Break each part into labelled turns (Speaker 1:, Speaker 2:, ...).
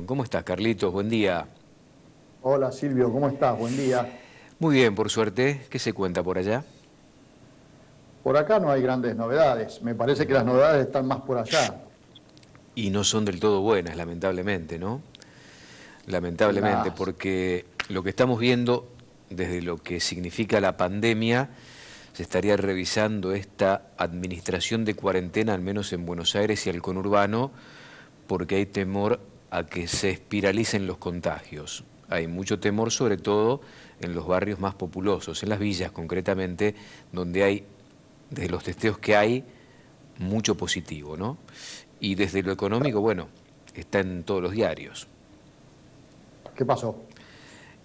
Speaker 1: ¿Cómo estás, Carlitos? Buen día.
Speaker 2: Hola Silvio, ¿cómo estás? Buen día.
Speaker 1: Muy bien, por suerte. ¿Qué se cuenta por allá?
Speaker 2: Por acá no hay grandes novedades. Me parece que las novedades están más por allá.
Speaker 1: Y no son del todo buenas, lamentablemente, ¿no? Lamentablemente,
Speaker 2: Las...
Speaker 1: porque lo que estamos viendo desde lo que significa la pandemia, se estaría revisando esta administración de cuarentena, al menos en Buenos Aires y el conurbano, porque hay temor a que se espiralicen los contagios. Hay mucho temor, sobre todo en los barrios más populosos, en las villas concretamente, donde hay, desde los testeos que hay, mucho positivo, ¿no? Y desde lo económico, bueno, está en todos los diarios.
Speaker 2: ¿Qué pasó?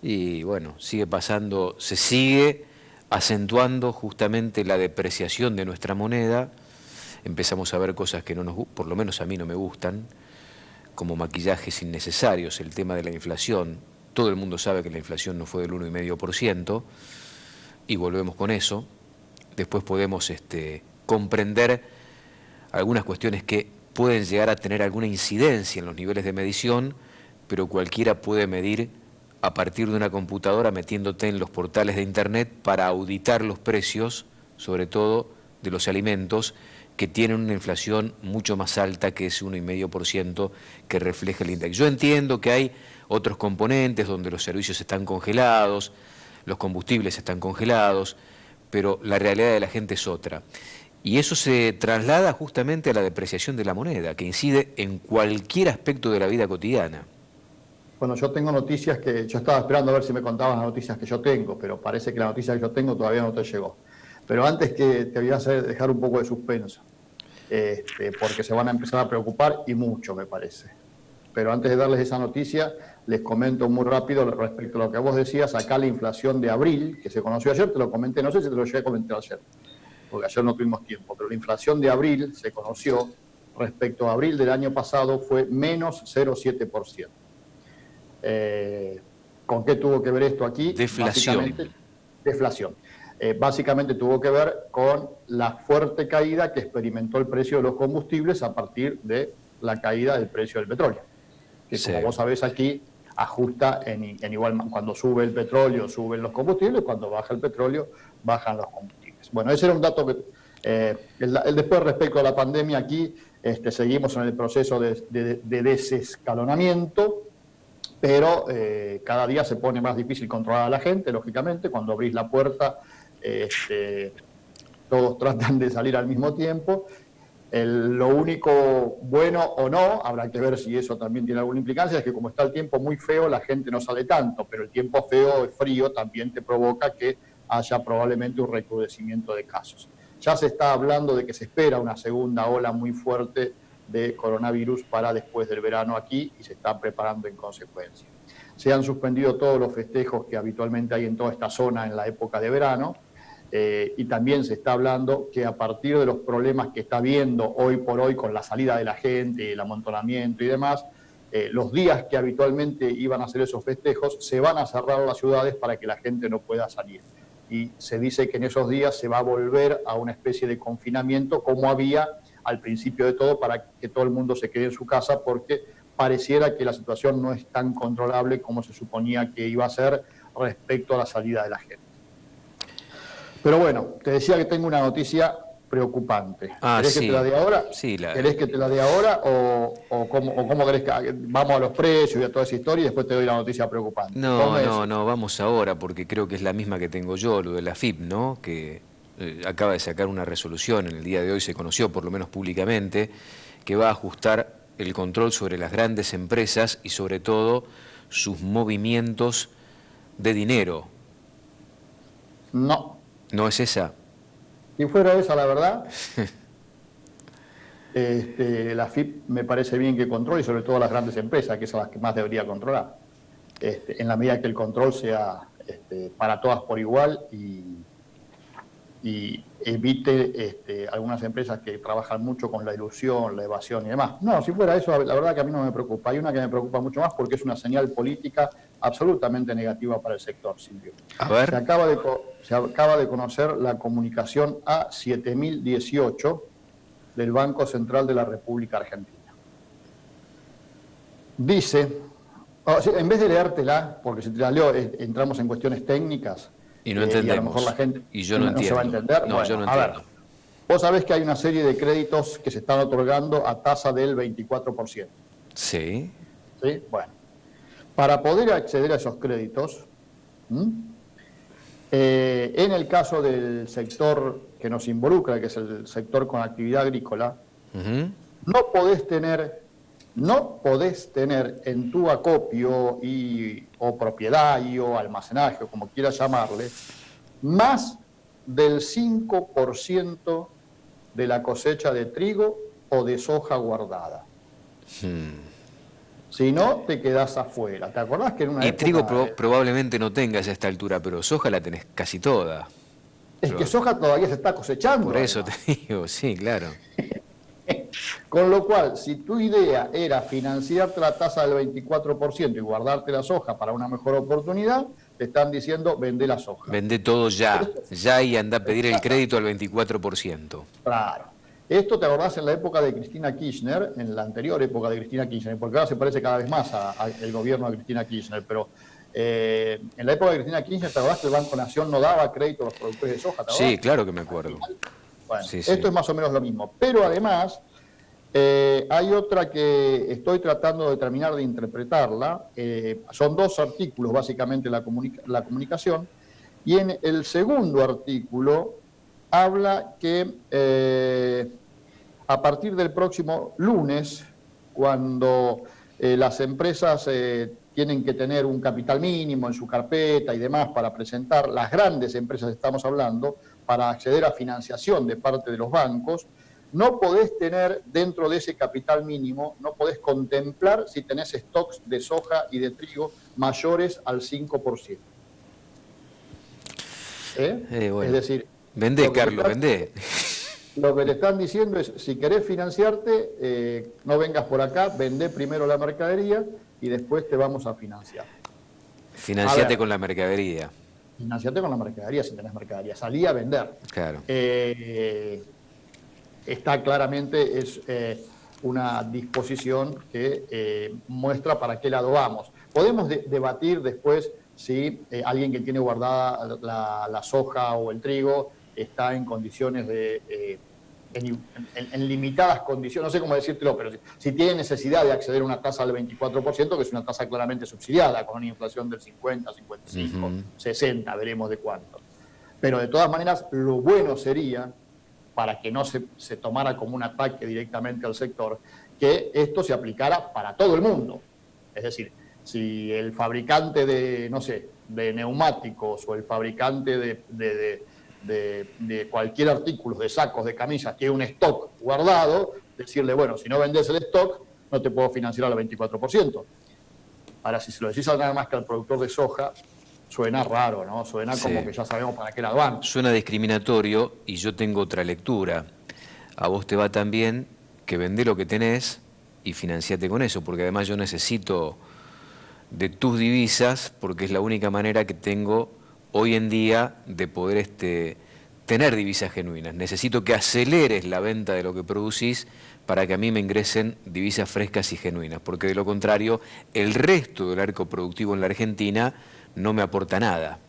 Speaker 1: Y bueno, sigue pasando, se sigue acentuando justamente la depreciación de nuestra moneda. Empezamos a ver cosas que no nos, por lo menos a mí no me gustan, como maquillajes innecesarios, el tema de la inflación. Todo el mundo sabe que la inflación no fue del 1,5% y volvemos con eso. Después podemos comprender algunas cuestiones que pueden llegar a tener alguna incidencia en los niveles de medición, pero cualquiera puede medir a partir de una computadora metiéndote en los portales de internet para auditar los precios, sobre todo de los alimentos, que tienen una inflación mucho más alta que ese 1,5% que refleja el índice. Yo entiendo que hay otros componentes donde los servicios están congelados, los combustibles están congelados, pero la realidad de la gente es otra. Y eso se traslada justamente a la depreciación de la moneda, que incide en cualquier aspecto de la vida cotidiana.
Speaker 2: Bueno, yo tengo noticias que yo estaba esperando a ver si me contabas las noticias que yo tengo, pero parece que la noticia que yo tengo todavía no te llegó. Pero antes que te voy a dejar un poco de suspenso, porque se van a empezar a preocupar y mucho, me parece. Pero antes de darles esa noticia, les comento muy rápido respecto a lo que vos decías, acá la inflación de abril, que se conoció ayer, te lo comenté, no sé si te lo llegué a comentar ayer, porque ayer no tuvimos tiempo, pero la inflación de abril se conoció respecto a abril del año pasado fue menos 0,7%. ¿Con qué tuvo que ver esto aquí?
Speaker 1: Deflación.
Speaker 2: Básicamente, deflación. Básicamente tuvo que ver con la fuerte caída que experimentó el precio de los combustibles a partir de la caída del precio del petróleo, que
Speaker 1: Sí.
Speaker 2: como vos sabés aquí ajusta en igual, cuando sube el petróleo suben los combustibles, cuando baja el petróleo bajan los combustibles. Bueno, ese era un dato que después respecto a la pandemia aquí seguimos en el proceso de desescalonamiento, pero cada día se pone más difícil controlar a la gente, lógicamente, cuando abrís la puerta todos tratan de salir al mismo tiempo. Lo único bueno o no, habrá que ver si eso también tiene alguna implicancia, es que como está el tiempo muy feo, la gente no sale tanto, pero el tiempo feo y frío también te provoca que haya probablemente un recrudecimiento de casos. Ya se está hablando de que se espera una segunda ola muy fuerte de coronavirus para después del verano aquí y se está preparando en consecuencia. Se han suspendido todos los festejos que habitualmente hay en toda esta zona en la época de verano, y también se está hablando que a partir de los problemas que está habiendo hoy por hoy con la salida de la gente, el amontonamiento y demás, los días que habitualmente iban a hacer esos festejos, se van a cerrar las ciudades para que la gente no pueda salir. Y se dice que en esos días se va a volver a una especie de confinamiento como había al principio de todo, para que todo el mundo se quede en su casa, porque pareciera que la situación no es tan controlable como se suponía que iba a ser respecto a la salida de la gente. Pero bueno, te decía que tengo una noticia preocupante.
Speaker 1: Ah,
Speaker 2: ¿Querés que te la
Speaker 1: sí.
Speaker 2: dé ahora?
Speaker 1: Sí,
Speaker 2: ¿Querés que te la dé ahora o cómo querés que vamos a los precios y a toda esa historia y después te doy la noticia preocupante? Vos
Speaker 1: No,
Speaker 2: me
Speaker 1: no,
Speaker 2: decís.
Speaker 1: no, vamos ahora porque creo que es la misma que tengo yo, lo de la FIP, ¿no? Que acaba de sacar una resolución, en el día de hoy se conoció, por lo menos públicamente, que va a ajustar el control sobre las grandes empresas y sobre todo sus movimientos de dinero.
Speaker 2: No.
Speaker 1: ¿No es esa?
Speaker 2: Si fuera esa la verdad, la FIP me parece bien que controle, y sobre todo las grandes empresas, que son las que más debería controlar. En la medida que el control sea para todas por igual y evite algunas empresas que trabajan mucho con la ilusión, la evasión y demás. No, si fuera eso, la verdad que a mí no me preocupa. Hay una que me preocupa mucho más porque es una señal política absolutamente negativa para el sector, Silvio.
Speaker 1: A
Speaker 2: Se
Speaker 1: ver.
Speaker 2: acaba de conocer la comunicación A7018 del Banco Central de la República Argentina. Dice, en vez de leértela, porque si te la leo entramos en cuestiones técnicas,
Speaker 1: Y no
Speaker 2: y a lo
Speaker 1: entendemos.
Speaker 2: mejor la gente
Speaker 1: Y yo no
Speaker 2: no se
Speaker 1: entiendo.
Speaker 2: va a entender.
Speaker 1: No,
Speaker 2: Bueno,
Speaker 1: yo no
Speaker 2: a ver,
Speaker 1: entiendo.
Speaker 2: vos sabés que hay una serie de créditos que se están otorgando a tasa del 24%.
Speaker 1: Sí.
Speaker 2: ¿Sí? Bueno, para poder acceder a esos créditos, en el caso del sector que nos involucra, que es el sector con actividad agrícola, no podés tener en tu acopio o propiedad o almacenaje, o como quieras llamarle, más del 5% de la cosecha de trigo o de soja guardada. Si no, te quedás afuera. ¿Te acordás que en una
Speaker 1: Y
Speaker 2: época...
Speaker 1: trigo probablemente no tengas a esta altura, pero soja la tenés casi toda.
Speaker 2: Es que soja todavía se está cosechando.
Speaker 1: Por eso
Speaker 2: además.
Speaker 1: te digo, sí, claro.
Speaker 2: Con lo cual, si tu idea era financiarte la tasa del 24% y guardarte la soja para una mejor oportunidad, te están diciendo vende la soja.
Speaker 1: Vende todo ya y anda a pedir el crédito al 24%.
Speaker 2: Claro. Esto te acordás en la época de Cristina Kirchner, en la anterior época de Cristina Kirchner, porque ahora se parece cada vez más al gobierno de Cristina Kirchner, pero en la época de Cristina Kirchner, ¿te acordás que el Banco Nación no daba crédito a los productores de soja?
Speaker 1: Sí, claro que me acuerdo.
Speaker 2: Bueno,
Speaker 1: sí.
Speaker 2: Esto es más o menos lo mismo, pero además hay otra que estoy tratando de terminar de interpretarla, son dos artículos básicamente la comunicación, y en el segundo artículo habla que a partir del próximo lunes, cuando las empresas tienen que tener un capital mínimo en su carpeta y demás para presentar, las grandes empresas estamos hablando, para acceder a financiación de parte de los bancos, no podés tener dentro de ese capital mínimo, no podés contemplar si tenés stocks de soja y de trigo mayores al 5%.
Speaker 1: Bueno.
Speaker 2: Es decir...
Speaker 1: Vendé, Carlos, vendé.
Speaker 2: Lo que te están diciendo es, si querés financiarte, no vengas por acá, vendé primero la mercadería y después te vamos a financiar.
Speaker 1: Financiate con la mercadería.
Speaker 2: Financiate con la mercadería si tenés mercadería. Salí a vender.
Speaker 1: Claro.
Speaker 2: Está claramente, es una disposición que muestra para qué lado vamos. Podemos debatir después si alguien que tiene guardada la soja o el trigo está en condiciones en limitadas condiciones, no sé cómo decírtelo, pero si tiene necesidad de acceder a una tasa del 24%, que es una tasa claramente subsidiada, con una inflación del 50, 55, 60, veremos de cuánto. Pero de todas maneras, lo bueno sería, para que no se tomara como un ataque directamente al sector, que esto se aplicara para todo el mundo. Es decir, si el fabricante de, no sé, de neumáticos o el fabricante de cualquier artículo, de sacos, de camisas, tiene un stock guardado, decirle, bueno, si no vendés el stock, no te puedo financiar al 24%. Ahora, si se lo decís a nada más que al productor de soja, suena raro, ¿no? Suena como que ya sabemos para qué lado van.
Speaker 1: Suena discriminatorio y yo tengo otra lectura. A vos te va tan bien que vendé lo que tenés y financiate con eso, porque además yo necesito de tus divisas, porque es la única manera que tengo hoy en día de poder tener divisas genuinas. Necesito que aceleres la venta de lo que producís para que a mí me ingresen divisas frescas y genuinas, porque de lo contrario, el resto del arco productivo en la Argentina no me aporta nada.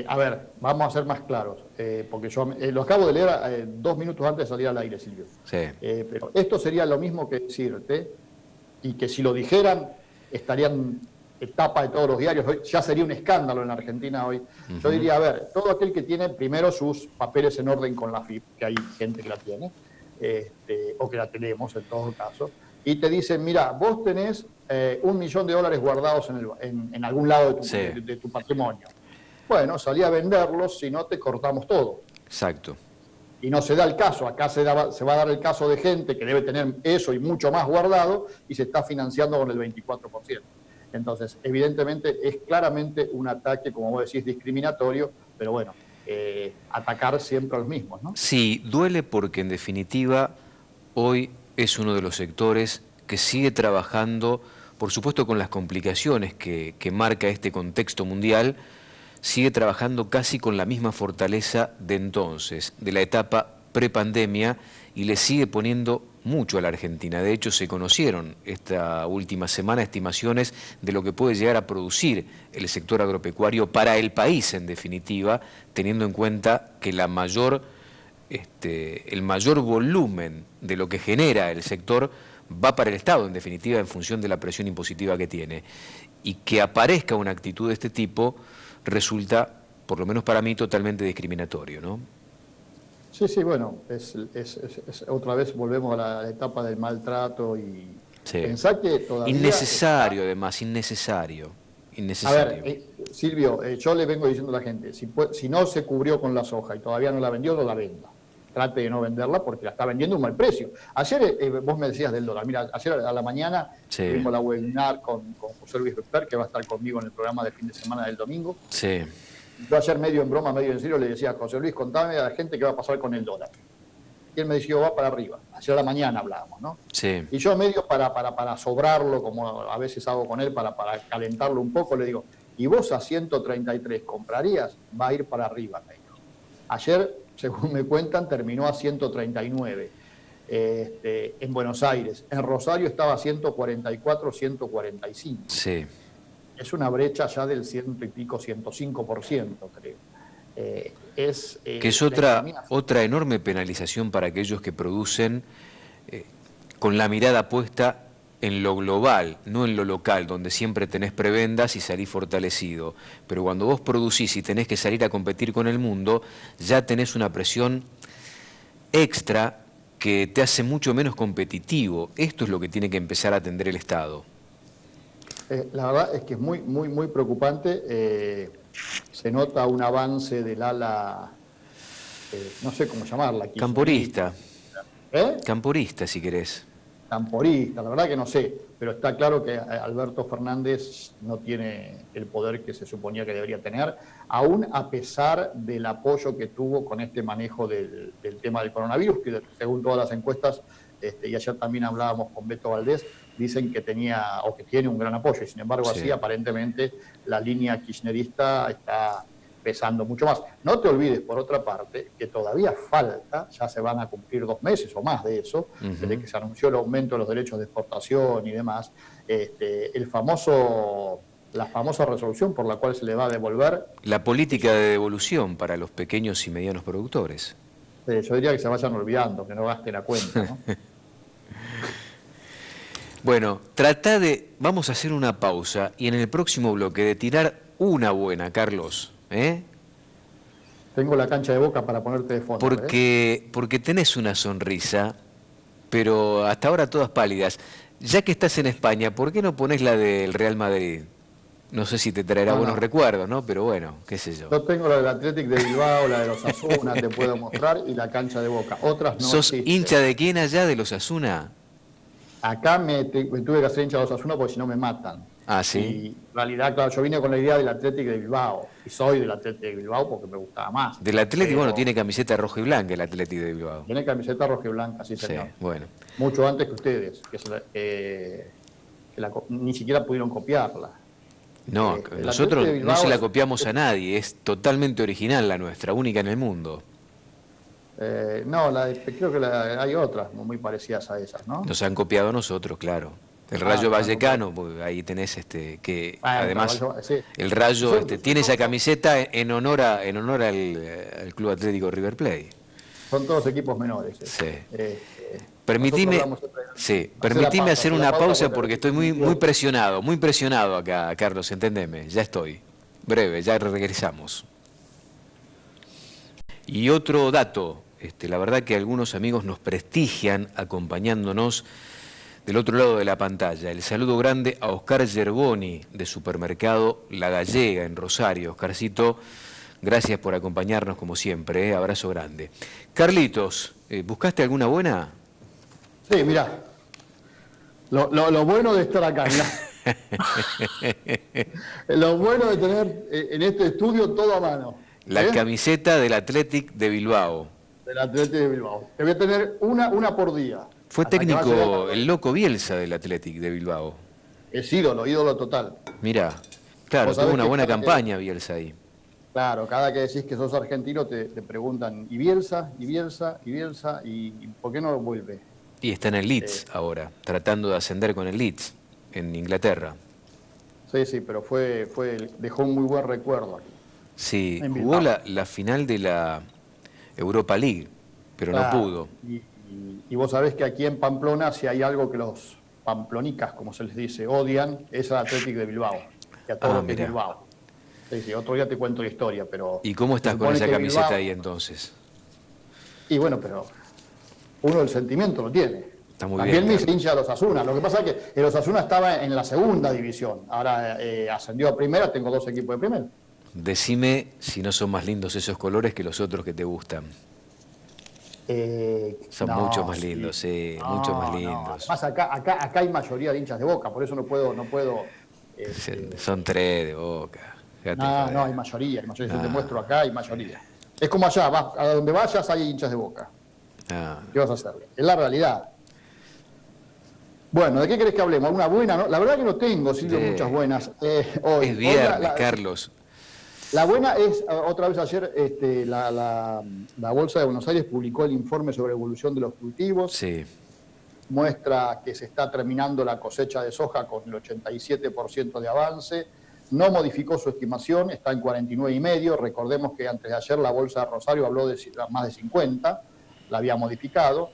Speaker 2: A ver, vamos a ser más claros, porque yo lo acabo de leer 2 minutos antes de salir al aire, Silvio.
Speaker 1: Sí.
Speaker 2: Pero esto sería lo mismo que decirte, y que si lo dijeran, estarían tapa de todos los diarios, hoy ya sería un escándalo en la Argentina hoy. Yo diría, a ver, todo aquel que tiene primero sus papeles en orden con la FIP, que hay gente que la tiene, o que la tenemos en todo caso, y te dicen, mira, vos tenés $1 millón guardados en algún lado de tu patrimonio. Bueno, salí a venderlos, si no te cortamos todo.
Speaker 1: Exacto.
Speaker 2: Y no se da el caso, acá se va a dar el caso de gente que debe tener eso y mucho más guardado y se está financiando con el 24%. Entonces, evidentemente, es claramente un ataque, como vos decís, discriminatorio, pero bueno, atacar siempre a los mismos, ¿no?
Speaker 1: Sí, duele porque en definitiva hoy es uno de los sectores que sigue trabajando, por supuesto con las complicaciones que marca este contexto mundial, sigue trabajando casi con la misma fortaleza de entonces, de la etapa prepandemia, y le sigue poniendo mucho a la Argentina. De hecho, se conocieron esta última semana estimaciones de lo que puede llegar a producir el sector agropecuario para el país, en definitiva, teniendo en cuenta que el mayor volumen de lo que genera el sector va para el Estado, en definitiva, en función de la presión impositiva que tiene. Y que aparezca una actitud de este tipo resulta, por lo menos para mí, totalmente discriminatorio, ¿no?
Speaker 2: Sí, sí, bueno, otra vez volvemos a la etapa del maltrato y
Speaker 1: sí.
Speaker 2: Pensá que todavía...
Speaker 1: Innecesario, además, innecesario.
Speaker 2: A ver, Silvio, yo le vengo diciendo a la gente, si no se cubrió con la soja y todavía no la vendió, no la venda. Trate de no venderla porque la está vendiendo a un mal precio. Ayer vos me decías del dólar. Mira, ayer a la mañana tuvimos la webinar con José Luis Becper, que va a estar conmigo en el programa de fin de semana del domingo.
Speaker 1: Sí.
Speaker 2: Yo ayer medio en broma, medio en serio, le decía a José Luis, contame a la gente qué va a pasar con el dólar. Y él me decía, va para arriba. Ayer a la mañana hablábamos, ¿no?
Speaker 1: Sí.
Speaker 2: Y yo medio para sobrarlo, como a veces hago con él, para calentarlo un poco, le digo, ¿y vos a 133 comprarías? Va a ir para arriba, me dijo. Ayer, según me cuentan, terminó a 139 en Buenos Aires. En Rosario estaba a 144, 145.
Speaker 1: Sí.
Speaker 2: Es una brecha ya del 100 y pico, 105%, creo.
Speaker 1: Que es otra enorme penalización para aquellos que producen con la mirada puesta en lo global, no en lo local, donde siempre tenés prebendas y salís fortalecido. Pero cuando vos producís y tenés que salir a competir con el mundo, ya tenés una presión extra que te hace mucho menos competitivo. Esto es lo que tiene que empezar a atender el Estado.
Speaker 2: La verdad es que es muy, muy, muy preocupante. Se nota un avance del ala, no sé cómo llamarla.
Speaker 1: Camporista.
Speaker 2: ¿Eh?
Speaker 1: Camporista, si querés.
Speaker 2: Camporista, la verdad que no sé, pero está claro que Alberto Fernández no tiene el poder que se suponía que debería tener, aún a pesar del apoyo que tuvo con este manejo del tema del coronavirus, que según todas las encuestas, y ayer también hablábamos con Beto Valdés, dicen que tenía o que tiene un gran apoyo, y sin embargo así aparentemente la línea kirchnerista está pesando mucho más. No te olvides, por otra parte, que todavía falta, ya se van a cumplir 2 meses o más de eso, desde que se anunció el aumento de los derechos de exportación y demás, la famosa resolución por la cual se le va a devolver...
Speaker 1: La política de devolución para los pequeños y medianos productores.
Speaker 2: Yo diría que se vayan olvidando, que no gasten la cuenta, ¿no?
Speaker 1: Bueno, vamos a hacer una pausa y en el próximo bloque de tirar una buena, Carlos.
Speaker 2: Tengo la cancha de Boca para ponerte de fondo.
Speaker 1: Porque tenés una sonrisa, pero hasta ahora todas pálidas. Ya que estás en España, ¿por qué no ponés la del Real Madrid? No sé si te traerá buenos recuerdos, ¿no? Pero bueno, qué sé yo.
Speaker 2: Yo tengo la del Athletic de Bilbao, la de los Osasuna, te puedo mostrar, y la cancha de Boca. Otras no
Speaker 1: ¿Sos
Speaker 2: existen.
Speaker 1: hincha de quién allá, de los Osasuna?
Speaker 2: Acá me tuve que hacer hincha de los Osasuna porque si no me matan.
Speaker 1: Ah, ¿sí?
Speaker 2: Y en realidad, claro, yo vine con la idea del Athletic de Bilbao. Y soy del Athletic de Bilbao porque me gustaba más.
Speaker 1: Del Athletic, bueno, tiene camiseta roja y blanca el Athletic de Bilbao.
Speaker 2: Tiene camiseta roja y blanca, sí, señor.
Speaker 1: Sí, bueno.
Speaker 2: Mucho antes que ustedes, ni siquiera pudieron copiarla.
Speaker 1: No, nosotros no se la copiamos a nadie, es totalmente original la nuestra, única en el mundo.
Speaker 2: No, creo que hay otras muy parecidas a esas, ¿no?
Speaker 1: Nos han copiado a nosotros, claro. El Rayo Vallecano, pues ahí tenés que además el Rayo tiene esa camiseta en honor al Club Atlético River Plate.
Speaker 2: Son todos equipos menores.
Speaker 1: Sí. Permitime hacer una pausa porque estoy muy presionado acá, Carlos, entendeme, ya estoy. Breve, ya regresamos. Y otro dato, la verdad que algunos amigos nos prestigian acompañándonos del otro lado de la pantalla. El saludo grande a Oscar Yerboni, de Supermercado La Gallega, en Rosario. Oscarcito, gracias por acompañarnos como siempre, abrazo grande. Carlitos, ¿buscaste alguna buena?
Speaker 2: Sí, mirá, lo bueno de estar acá, mirá. Lo bueno de tener en este estudio todo a mano.
Speaker 1: La camiseta del Athletic de Bilbao.
Speaker 2: Del Athletic de Bilbao. Te voy a tener una por día.
Speaker 1: Fue técnico el loco Bielsa del Athletic de Bilbao.
Speaker 2: Es ídolo total.
Speaker 1: Mirá, claro, tuvo una buena campaña Bielsa ahí.
Speaker 2: Claro, cada que decís que sos argentino te preguntan, ¿y Bielsa? ¿Y Bielsa? ¿Y Bielsa? ¿Y por qué no vuelve?
Speaker 1: Y está en el
Speaker 2: Eh,
Speaker 1: Leeds ahora, tratando de ascender con el Leeds, en Inglaterra.
Speaker 2: sí, sí, pero dejó un muy buen recuerdo aquí,
Speaker 1: Sí,
Speaker 2: en
Speaker 1: jugó
Speaker 2: Bilbao.
Speaker 1: la final de la Europa League, pero no
Speaker 2: Claro,
Speaker 1: pudo.
Speaker 2: y vos sabés que aquí en Pamplona, si hay algo que los pamplonicas, como se les dice, odian, es al Athletic de Bilbao, y a todo
Speaker 1: Ah,
Speaker 2: lo que es
Speaker 1: mirá.
Speaker 2: Bilbao. Sí, sí, otro día te cuento la historia, pero
Speaker 1: ¿Y cómo
Speaker 2: se
Speaker 1: estás con
Speaker 2: supone
Speaker 1: esa
Speaker 2: que
Speaker 1: camiseta ahí
Speaker 2: Bilbao,
Speaker 1: entonces?
Speaker 2: y bueno, pero uno el sentimiento lo tiene.
Speaker 1: Está muy bien,
Speaker 2: También me hice
Speaker 1: Carlos.
Speaker 2: hincha de los Osasuna. Lo que pasa es que el Osasuna estaba en la segunda división. Ahora ascendió a primera, tengo dos equipos de primera.
Speaker 1: Decime si no son más lindos esos colores que los otros que te gustan. Son mucho
Speaker 2: No,
Speaker 1: más
Speaker 2: sí.
Speaker 1: lindos, sí, mucho más
Speaker 2: No, no.
Speaker 1: lindos.
Speaker 2: Además, acá hay mayoría de hinchas de Boca, por eso no puedo.
Speaker 1: Son
Speaker 2: Este,
Speaker 1: tres de Boca. Fíjate,
Speaker 2: no, no,
Speaker 1: joder.
Speaker 2: hay mayoría, hay mayoría. Yo te
Speaker 1: No,
Speaker 2: muestro acá, hay mayoría. Es como allá, a donde vayas hay hinchas de Boca.
Speaker 1: no,
Speaker 2: ¿Qué vas a hacerle? Es la realidad. Bueno, ¿de qué querés que hablemos? ¿Una buena? ¿No? La verdad que no tengo, Silvio, muchas buenas
Speaker 1: Es
Speaker 2: hoy. Hoy
Speaker 1: viernes, Carlos.
Speaker 2: la buena es, otra vez ayer, la Bolsa de Buenos Aires publicó el informe sobre evolución de los cultivos,
Speaker 1: Sí.
Speaker 2: muestra que se está terminando la cosecha de soja con el 87% de avance, no modificó su estimación, está en 49,5, recordemos que antes de ayer la Bolsa de Rosario habló de más de 50, la había modificado.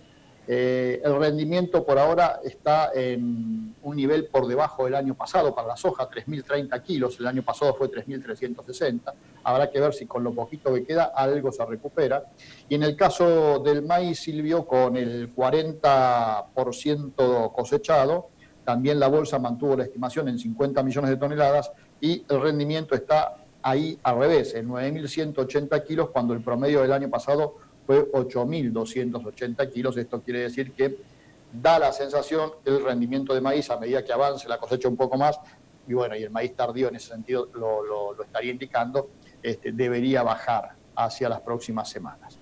Speaker 2: El rendimiento por ahora está en un nivel por debajo del año pasado para la soja, 3.030 kilos, el año pasado fue 3.360, habrá que ver si con lo poquito que queda algo se recupera. Y en el caso del maíz, Silvio, con el 40% cosechado, también la bolsa mantuvo la estimación en 50 millones de toneladas y el rendimiento está ahí al revés, en 9.180 kilos, cuando el promedio del año pasado fue 8.280 kilos. Esto quiere decir que da la sensación que el rendimiento de maíz, a medida que avance la cosecha un poco más, y bueno, y el maíz tardío en ese sentido lo estaría indicando, debería bajar hacia las próximas semanas.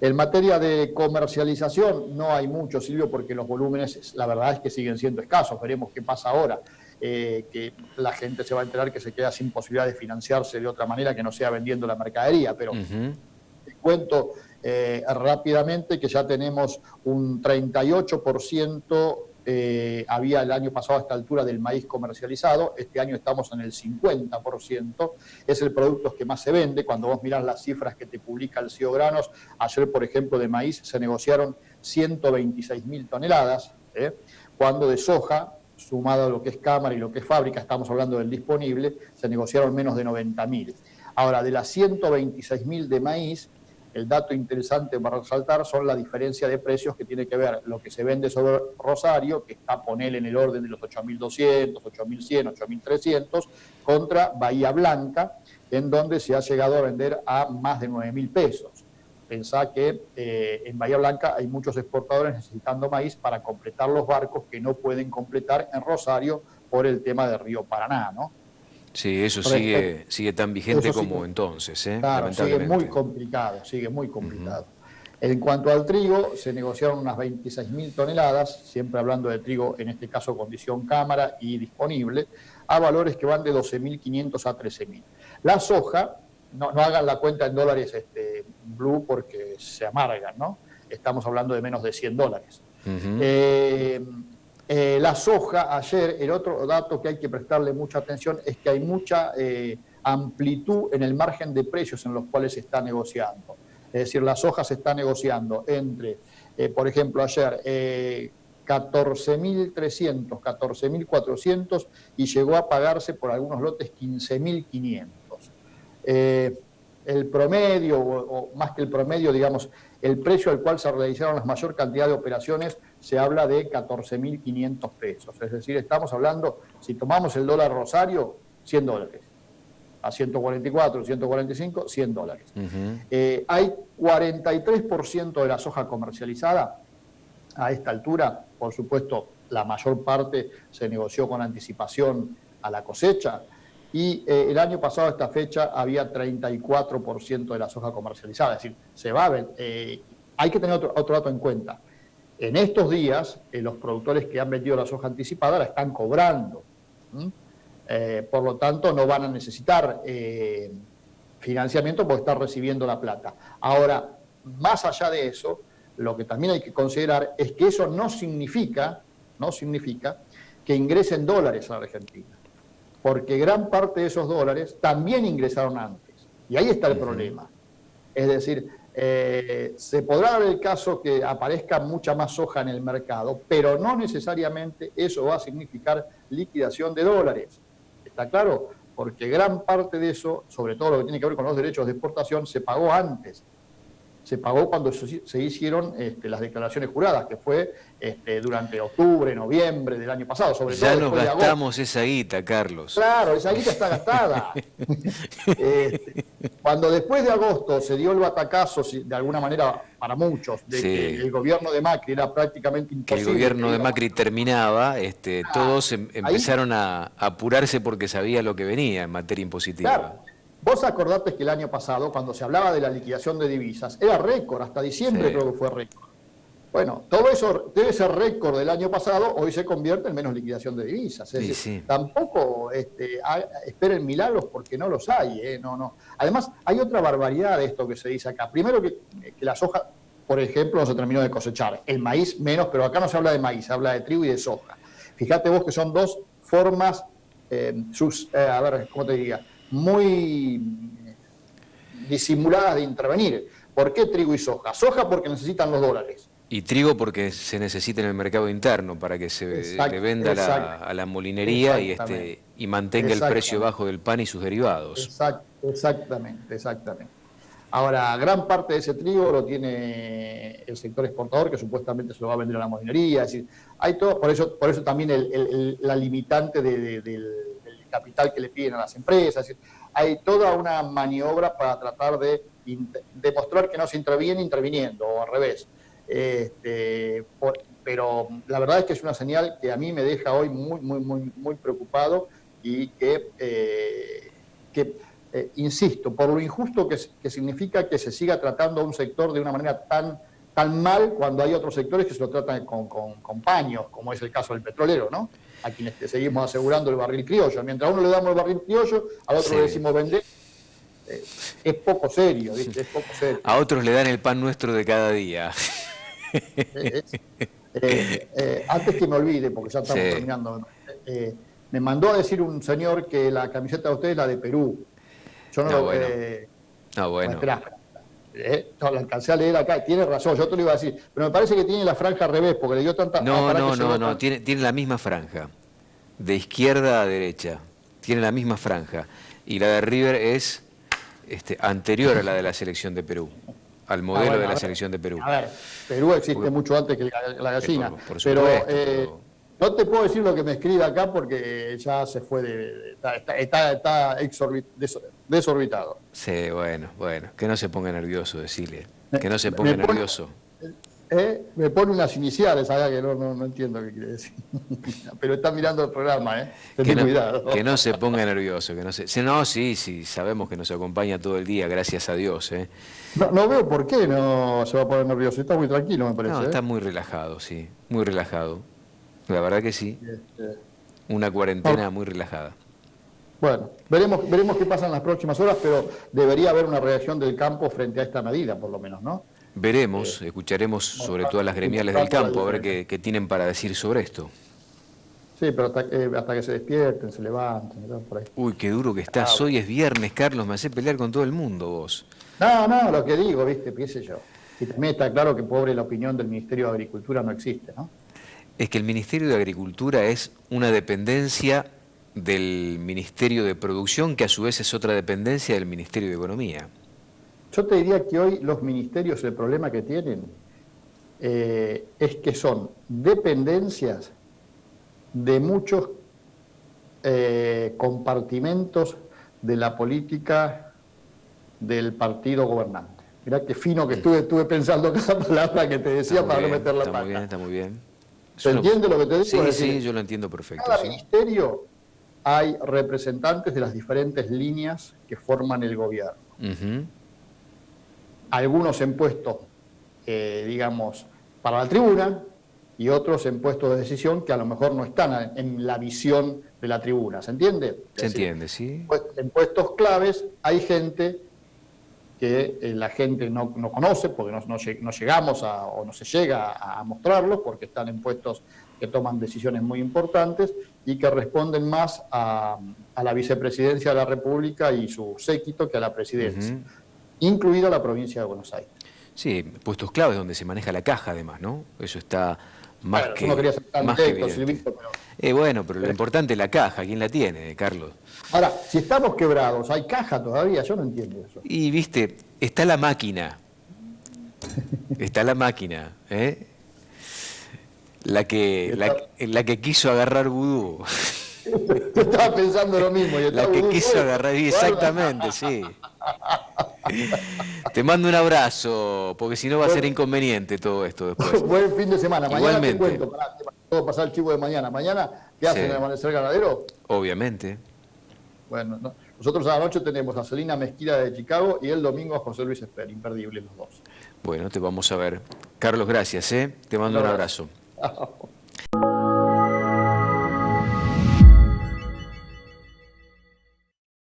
Speaker 2: En materia de comercialización no hay mucho, Silvio, porque los volúmenes, la verdad es que siguen siendo escasos. Veremos qué pasa ahora, que la gente se va a enterar que se queda sin posibilidad de financiarse de otra manera que no sea vendiendo la mercadería, pero te cuento rápidamente que ya tenemos un 38%, había el año pasado a esta altura del maíz comercializado, este año estamos en el 50%, es el producto que más se vende. Cuando vos mirás las cifras que te publica el CIO Granos, ayer por ejemplo de maíz se negociaron 126.000 toneladas, cuando de soja, sumado a lo que es cámara y lo que es fábrica, estamos hablando del disponible, se negociaron menos de 90.000. Ahora, de las 126.000 de maíz, el dato interesante para resaltar son la diferencia de precios que tiene que ver lo que se vende sobre Rosario, que está, ponele, en el orden de los 8.200, 8.100, 8.300, contra Bahía Blanca, en donde se ha llegado a vender a más de 9.000 pesos. Pensá que en Bahía Blanca hay muchos exportadores necesitando maíz para completar los barcos que no pueden completar en Rosario por el tema del río Paraná, ¿no?
Speaker 1: Sí, eso
Speaker 2: Respecto,
Speaker 1: sigue tan vigente
Speaker 2: eso sí,
Speaker 1: como entonces,
Speaker 2: claro, sigue muy
Speaker 1: lamentablemente.
Speaker 2: complicado, sigue muy complicado. En cuanto al trigo, se negociaron unas 26.000 toneladas, siempre hablando de trigo, en este caso condición cámara y disponible, a valores que van de 12.500 a 13.000. La soja, no hagan la cuenta en dólares blue porque se amargan, ¿no? Estamos hablando de menos de 100 dólares. La soja, ayer, el otro dato que hay que prestarle mucha atención es que hay mucha amplitud en el margen de precios en los cuales se está negociando. Es decir, la soja se está negociando entre, por ejemplo, ayer 14.300, 14.400 y llegó a pagarse por algunos lotes 15.500. El promedio, o más que el promedio, digamos, el precio al cual se realizaron la mayor cantidad de operaciones, se habla de 14.500 pesos. Es decir, estamos hablando, si tomamos el dólar Rosario, 100 dólares. A 144, 145, 100 dólares. Hay 43% de la soja comercializada a esta altura. Por supuesto, la mayor parte se negoció con anticipación a la cosecha. Y el año pasado a esta fecha había 34% de la soja comercializada. Es decir, se va a ver. Hay que tener otro dato en cuenta. En estos días, los productores que han vendido la soja anticipada la están cobrando. Por lo tanto, no van a necesitar financiamiento porque está recibiendo la plata. Ahora, más allá de eso, lo que también hay que considerar es que eso no significa que ingresen dólares a la Argentina, porque gran parte de esos dólares también ingresaron antes, y ahí está el problema. Es decir, se podrá dar el caso que aparezca mucha más soja en el mercado, pero no necesariamente eso va a significar liquidación de dólares. ¿Está claro? Porque gran parte de eso, sobre todo lo que tiene que ver con los derechos de exportación, se pagó antes. Se pagó cuando se hicieron las declaraciones juradas, que fue durante octubre, noviembre del año pasado. Sobre
Speaker 1: ya
Speaker 2: todo
Speaker 1: nos gastamos esa guita, Carlos.
Speaker 2: Claro, esa guita está gastada. Cuando después de agosto se dio el batacazo, de alguna manera para muchos, de que el gobierno de Macri era prácticamente imposible.
Speaker 1: Que el gobierno de Macri terminaba, todos empezaron a apurarse porque sabía lo que venía en materia impositiva.
Speaker 2: Claro. Vos acordate que el año pasado, cuando se hablaba de la liquidación de divisas, era récord, hasta diciembre creo que fue récord. Bueno, todo eso debe ser récord del año pasado, hoy se convierte en menos liquidación de divisas. Es decir, tampoco esperen milagros porque no los hay. No. Además, hay otra barbaridad de esto que se dice acá. Primero que la soja, por ejemplo, no se terminó de cosechar. El maíz menos, pero acá no se habla de maíz, se habla de trigo y de soja. Fíjate vos que son dos formas, a ver, ¿cómo te diría? Muy disimuladas de intervenir. ¿Por qué trigo y soja? Soja porque necesitan los dólares.
Speaker 1: Y trigo porque se necesita en el mercado interno para que se le venda a la molinería y mantenga el precio bajo del pan y sus derivados.
Speaker 2: Exactamente. Ahora, gran parte de ese trigo lo tiene el sector exportador, que supuestamente se lo va a vender a la molinería. Es decir, hay todo, por eso también la limitante del capital que le piden a las empresas. Es decir, hay toda una maniobra para tratar de demostrar que no se interviene interviniendo, o al revés. Pero la verdad es que es una señal que a mí me deja hoy muy preocupado y insisto, por lo injusto que significa que se siga tratando a un sector de una manera tan mal cuando hay otros sectores que se lo tratan con paños, como es el caso del petrolero, ¿no? A quienes seguimos asegurando el barril criollo. Mientras a uno le damos el barril criollo, al otro le decimos vender. Es poco serio, ¿viste? Es poco serio.
Speaker 1: A otros le dan el pan nuestro de cada día.
Speaker 2: Antes que me olvide, porque ya estamos terminando, me mandó a decir un señor que la camiseta de usted es la de Perú. Yo no
Speaker 1: bueno.
Speaker 2: No, la alcancé a leer acá, tiene razón, yo te lo iba a decir, pero me parece que tiene la franja al revés, porque le dio tanta...
Speaker 1: No, tiene la misma franja, de izquierda a derecha, tiene la misma franja, y la de River es anterior a la de la selección de Perú, al modelo de la selección de Perú.
Speaker 2: A ver, Perú existe mucho antes que la gallina,
Speaker 1: por supuesto,
Speaker 2: pero no te puedo decir lo que me escribe acá porque ya se fue está desorbitado.
Speaker 1: Sí, bueno, que no se ponga nervioso, decirle, que no se ponga nervioso.
Speaker 2: Me pone unas iniciales acá que no entiendo qué quiere decir. Pero está mirando el programa, ten cuidado.
Speaker 1: Que no se ponga nervioso, sí, sabemos que nos acompaña todo el día, gracias a Dios.
Speaker 2: No veo por qué no se va a poner nervioso, está muy tranquilo, me parece.
Speaker 1: No, está muy relajado, sí, muy relajado. La verdad que sí. Una cuarentena muy relajada.
Speaker 2: Bueno, veremos qué pasa en las próximas horas, pero debería haber una reacción del campo frente a esta medida, por lo menos, ¿no?
Speaker 1: Veremos, escucharemos sobre todo a las gremiales del campo, a ver qué tienen para decir sobre esto.
Speaker 2: Sí, pero hasta que se despierten, se levanten, por ahí.
Speaker 1: Uy, qué duro que estás. Hoy es viernes, Carlos, me hace pelear con todo el mundo vos.
Speaker 2: No, lo que digo, viste, qué sé yo. Y también está claro que pobre la opinión del Ministerio de Agricultura no existe, ¿no?
Speaker 1: Es que el Ministerio de Agricultura es una dependencia del Ministerio de Producción, que a su vez es otra dependencia del Ministerio de Economía.
Speaker 2: Yo te diría que hoy los ministerios, el problema que tienen es que son dependencias de muchos compartimentos de la política del partido gobernante. Mirá qué fino que estuve pensando cada palabra que te decía para no meter la pata.
Speaker 1: Está muy bien.
Speaker 2: ¿Se entiende lo que te digo?
Speaker 1: Sí, yo lo entiendo perfecto.
Speaker 2: En cada ministerio hay representantes de las diferentes líneas que forman el gobierno. Algunos en puestos, digamos, para la tribuna, y otros en puestos de decisión que a lo mejor no están en la visión de la tribuna. ¿Se entiende?
Speaker 1: Se entiende, sí.
Speaker 2: En puestos claves hay gente que la gente no conoce, porque no llegamos o no se llega a mostrarlos, porque están en puestos que toman decisiones muy importantes y que responden más a la vicepresidencia de la República y su séquito que a la presidencia, incluida la provincia de Buenos Aires.
Speaker 1: Sí, puestos claves donde se maneja la caja además, ¿no? Eso está más que,
Speaker 2: no quería ser tan
Speaker 1: más que
Speaker 2: directo,
Speaker 1: evidente.
Speaker 2: Silvito, pero...
Speaker 1: Bueno, pero lo importante es la caja, ¿quién la tiene, Carlos?
Speaker 2: Ahora, si estamos quebrados, ¿hay caja todavía? Yo no entiendo eso.
Speaker 1: Y, viste, está la máquina. Está la máquina, ¿eh? La que quiso agarrar vudú.
Speaker 2: Yo estaba pensando lo mismo. Y
Speaker 1: la que quiso agarrar, exactamente, sí. Te mando un abrazo, porque si no va a ser inconveniente todo esto después.
Speaker 2: Buen fin de semana. Mañana
Speaker 1: Igualmente.
Speaker 2: te cuento, puedo pasar el chivo de mañana. ¿Mañana qué hacen en el Amanecer Ganadero?
Speaker 1: Obviamente.
Speaker 2: Bueno, nosotros a la noche tenemos a Celina Mesquida de Chicago y el domingo a José Luis Esper, imperdible los dos.
Speaker 1: Bueno, te vamos a ver. Carlos, gracias, ¿eh? Te mando un abrazo.